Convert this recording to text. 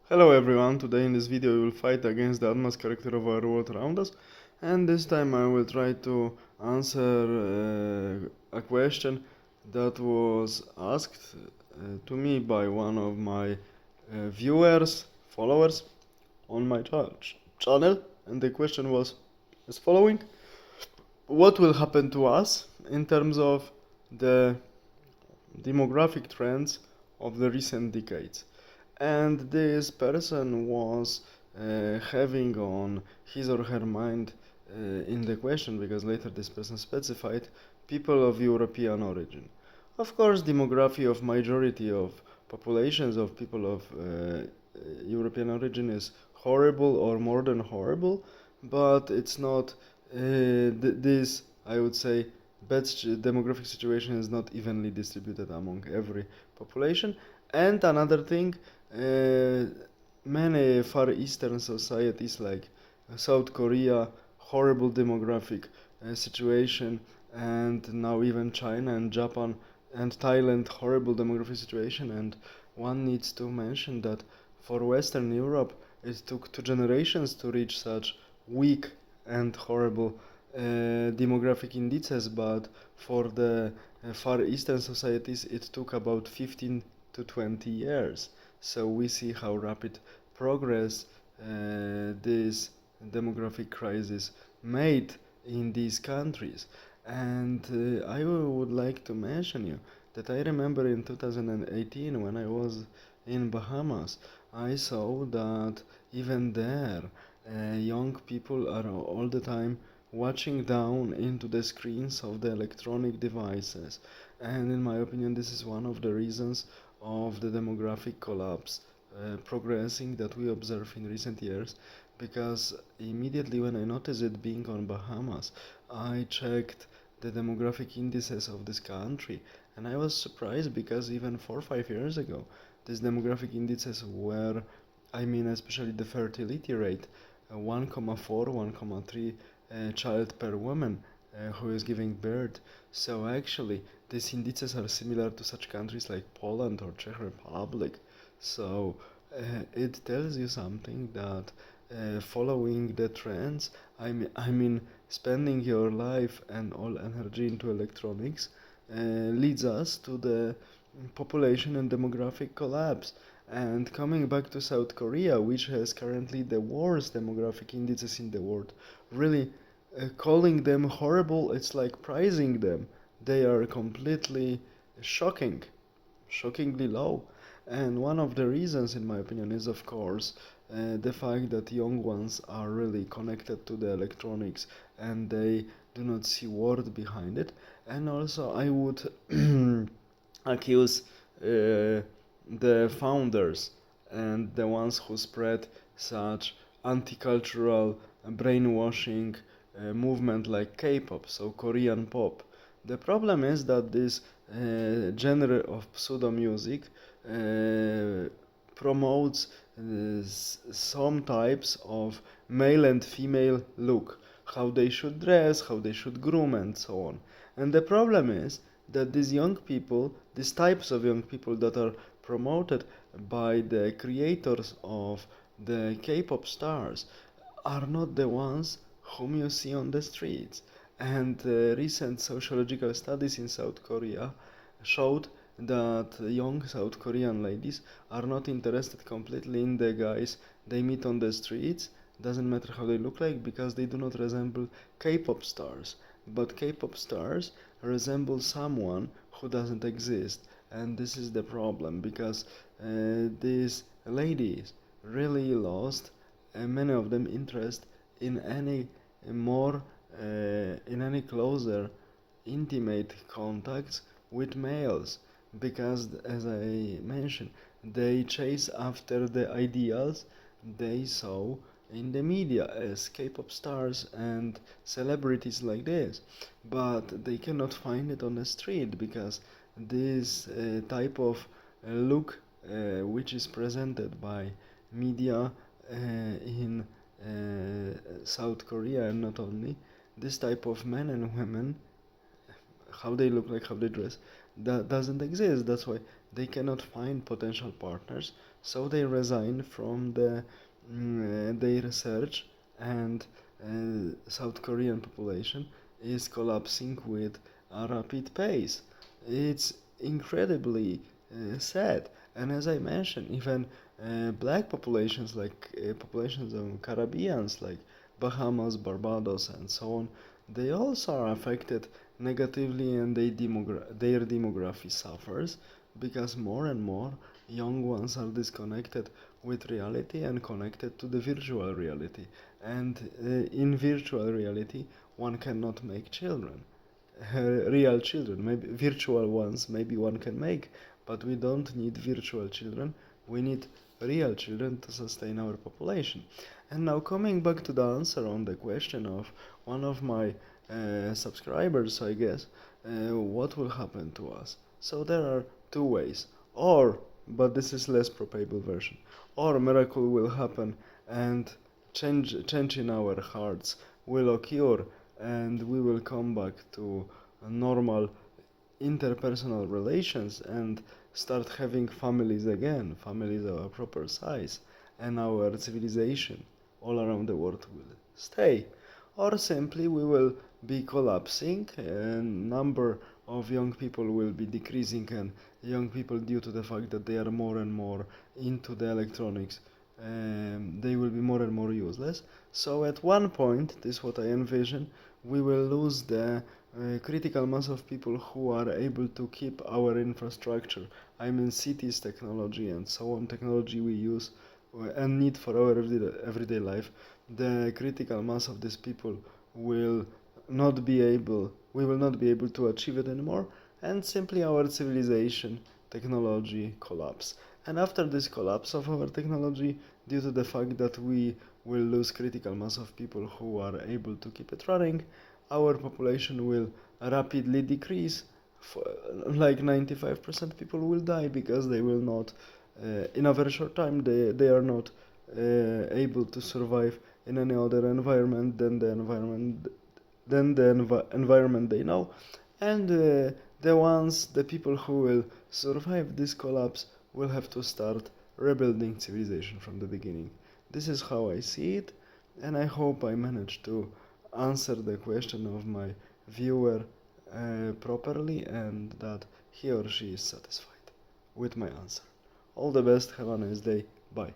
Hello everyone, today in this video we will fight against the advanced character of our world around us, and this time I will try to answer a question that was asked to me by one of my viewers, followers on my channel, and the question was as following: what will happen to us in terms of the demographic trends of the recent decades? And this person was having on his or her mind in the question, because later this person specified people of European origin. Of course, demography of majority of populations of people of European origin is horrible or more than horrible, but it's not this, I would say, bad demographic situation is not evenly distributed among every population. And another thing, uh, many Far Eastern societies like South Korea, horrible demographic situation, and now even China and Japan and Thailand, horrible demographic situation. And one needs to mention that for Western Europe, it took 2 generations to reach such weak and horrible demographic indices, but for the Far Eastern societies, it took about 15 to 20 years. So we see how rapid progress this demographic crisis made in these countries. And I would like to mention you that I remember in 2018 when I was in Bahamas, I saw that even there young people are all the time watching down into the screens of the electronic devices. And in my opinion, this is one of the reasons of the demographic collapse progressing that we observe in recent years, because immediately when I noticed it being on Bahamas, I checked the demographic indices of this country, and I was surprised because even 4 or 5 years ago, these demographic indices were, I mean, especially the fertility rate, 1,4, 1,3 child per woman who is giving birth. So actually, these indices are similar to such countries like Poland or Czech Republic. So it tells you something that following the trends, I mean, spending your life and all energy into electronics leads us to the population and demographic collapse. And coming back to South Korea, which has currently the worst demographic indices in the world, really calling them horrible, it's like praising them. They are completely shocking, shockingly low. And one of the reasons, in my opinion, is of course the fact that young ones are really connected to the electronics and they do not see word behind it. And also, I would accuse the founders and the ones who spread such anti-cultural brainwashing movement like K-pop, so Korean pop. The problem is that this genre of pseudo music promotes some types of male and female look, how they should dress, how they should groom, and so on. And the problem is that these young people, these types of young people that are promoted by the creators of the K-pop stars, are not the ones whom you see on the streets. And recent sociological studies in South Korea showed that young South Korean ladies are not interested completely in the guys they meet on the streets. Doesn't matter how they look like, because they do not resemble K-pop stars. But K-pop stars resemble someone who doesn't exist. And this is the problem, because these ladies really lost, many of them, interest in any more, in any closer, intimate contacts with males, because, as I mentioned, they chase after the ideals they saw in the media as K-pop stars and celebrities like this, but they cannot find it on the street, because this type of look which is presented by media in South Korea, and not only, this type of men and women, how they look like, how they dress, that doesn't exist. That's why they cannot find potential partners, so they resign from their research, and South Korean population is collapsing with a rapid pace. It's incredibly sad. And as I mentioned, even black populations, like populations of Caribbeans, like Bahamas, Barbados, and so on, they also are affected negatively, and their demography suffers because more and more young ones are disconnected with reality and connected to the virtual reality. And in virtual reality, one cannot make children, real children. Maybe virtual ones, maybe one can make, but we don't need virtual children. We need real children to sustain our population. And now, coming back to the answer on the question of one of my subscribers, I guess, what will happen to us? So there are two ways. Or, but this is less probable version, or a miracle will happen and change in our hearts will occur, and we will come back to normal interpersonal relations and start having families again, families of a proper size, and our civilization all around the world will stay. Or simply we will be collapsing, and number of young people will be decreasing, and young people, due to the fact that they are more and more into the electronics, they will be more and more useless. So at one point, this is what I envision, we will lose the critical mass of people who are able to keep our infrastructure. I mean cities technology and so on, technology we use and need for our everyday life. The critical mass of these people will we will not be able to achieve it anymore, and simply our civilization technology collapse. And after this collapse of our technology, due to the fact that we will lose critical mass of people who are able to keep it running, our population will rapidly decrease. For, like 95% people will die because they will not, in a very short time, they are not able to survive in any other environment than the environment they know. And the people who will survive this collapse will have to start rebuilding civilization from the beginning. This is how I see it, and I hope I managed to answer the question of my viewer properly, and that he or she is satisfied with my answer. All the best, have a nice day, bye.